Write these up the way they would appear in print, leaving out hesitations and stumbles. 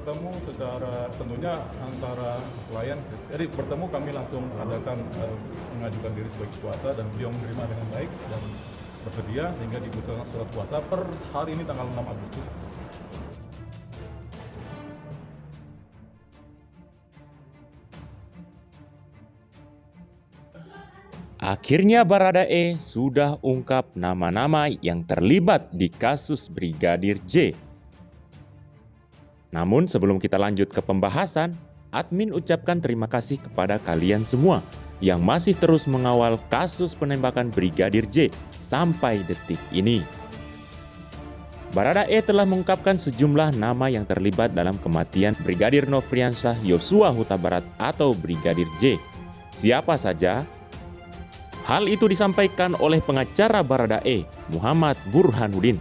bertemu secara tentunya antara klien. Jadi bertemu kami langsung adakan mengajukan diri sebagai kuasa dan beliau menerima dengan baik dan bersedia sehingga dibutuhkan surat kuasa per hari ini tanggal 6 Agustus. Akhirnya Baradae sudah ungkap nama-nama yang terlibat di kasus Brigadir J. Namun sebelum kita lanjut ke pembahasan, admin ucapkan terima kasih kepada kalian semua yang masih terus mengawal kasus penembakan Brigadir J sampai detik ini. Baradae telah mengungkapkan sejumlah nama yang terlibat dalam kematian Brigadir Nofriansah Yosua Huta Barat atau Brigadir J. Siapa saja? Hal itu disampaikan oleh pengacara Baradae, Muhammad Burhanuddin.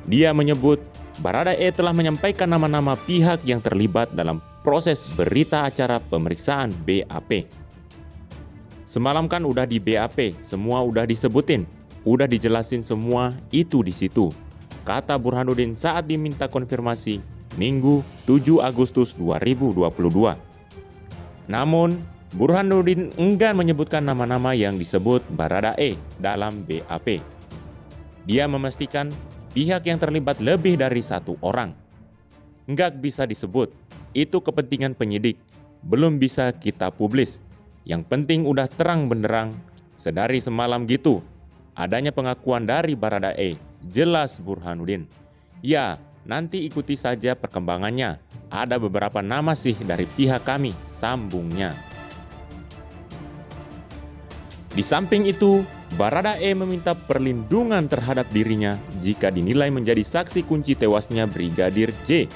Dia menyebut Baradae telah menyampaikan nama-nama pihak yang terlibat dalam proses berita acara pemeriksaan BAP. Semalam kan udah di BAP, semua udah disebutin, udah dijelasin semua itu di situ, kata Burhanuddin saat diminta konfirmasi Minggu 7 Agustus 2022. Namun, Burhanuddin enggan menyebutkan nama-nama yang disebut Baradae dalam BAP. Dia memastikan pihak yang terlibat lebih dari satu orang. Enggak bisa disebut, itu kepentingan penyidik, belum bisa kita publis. Yang penting udah terang benderang, sedari semalam gitu. Adanya pengakuan dari Baradae, jelas Burhanuddin. Ya, nanti ikuti saja perkembangannya. Ada beberapa nama sih dari pihak kami, sambungnya. Di samping itu, Baradae meminta perlindungan terhadap dirinya jika dinilai menjadi saksi kunci tewasnya Brigadir J.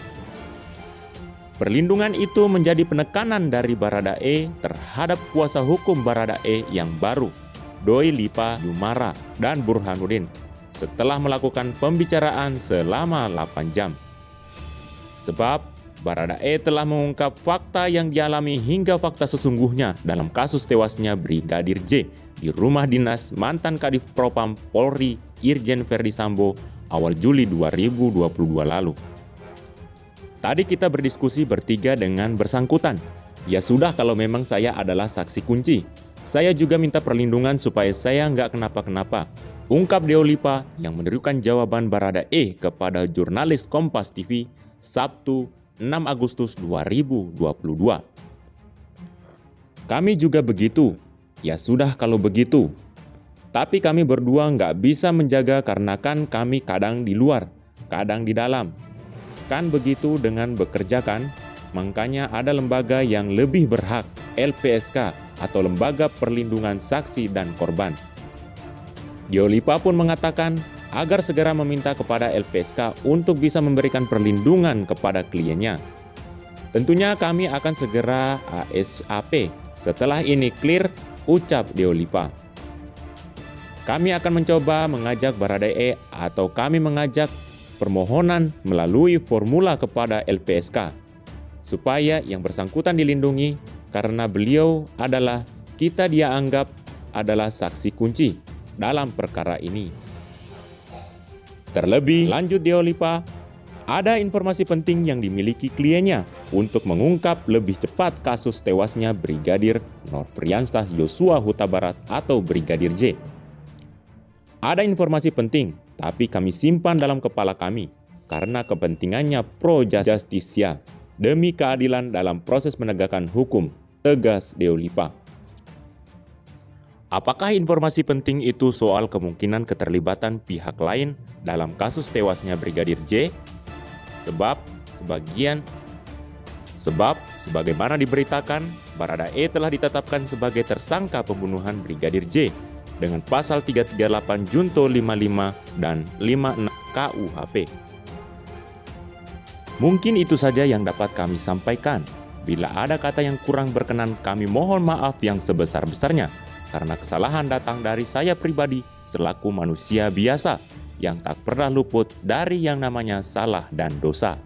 Perlindungan itu menjadi penekanan dari Baradae terhadap kuasa hukum Baradae yang baru, Doi Lipa Jumara dan Burhanuddin, setelah melakukan pembicaraan selama 8 jam. Sebab Baradae telah mengungkap fakta yang dialami hingga fakta sesungguhnya dalam kasus tewasnya Brigadir J di rumah dinas mantan Kadif Propam Polri Irjen Verdi Sambo awal Juli 2022 lalu. Tadi kita berdiskusi bertiga dengan bersangkutan. Ya sudah kalau memang saya adalah saksi kunci. Saya juga minta perlindungan supaya saya nggak kenapa-kenapa. Ungkap Deo Lipa yang menyerukan jawaban Baradae kepada jurnalis Kompas TV Sabtu 6 Agustus 2022. Kami juga begitu. Ya sudah kalau begitu. Tapi kami berdua nggak bisa menjaga karena kan kami kadang di luar, kadang di dalam. Kan begitu dengan bekerja kan? Makanya ada lembaga yang lebih berhak, LPSK atau Lembaga Perlindungan Saksi dan Korban. Deo Lipa pun mengatakan agar segera meminta kepada LPSK untuk bisa memberikan perlindungan kepada kliennya. Tentunya kami akan segera ASAP. Setelah ini clear, ucap Deo Lipa. Kami akan mencoba mengajak Baradae atau kami mengajak permohonan melalui formula kepada LPSK supaya yang bersangkutan dilindungi karena beliau adalah dia anggap adalah saksi kunci dalam perkara ini. Terlebih, lanjut Deo Lipa, ada informasi penting yang dimiliki kliennya untuk mengungkap lebih cepat kasus tewasnya Brigadir Nofriansah Yosua Huta Barat atau Brigadir J. Ada informasi penting, tapi kami simpan dalam kepala kami karena kepentingannya pro justisia demi keadilan dalam proses menegakkan hukum, tegas Deo Lipa. Apakah informasi penting itu soal kemungkinan keterlibatan pihak lain dalam kasus tewasnya Brigadir J? Sebab, sebagaimana diberitakan, Baradae telah ditetapkan sebagai tersangka pembunuhan Brigadir J dengan pasal 338 Junto 55 dan 56 KUHP. Mungkin itu saja yang dapat kami sampaikan. Bila ada kata yang kurang berkenan, kami mohon maaf yang sebesar-besarnya karena kesalahan datang dari saya pribadi selaku manusia biasa yang tak pernah luput dari yang namanya salah dan dosa.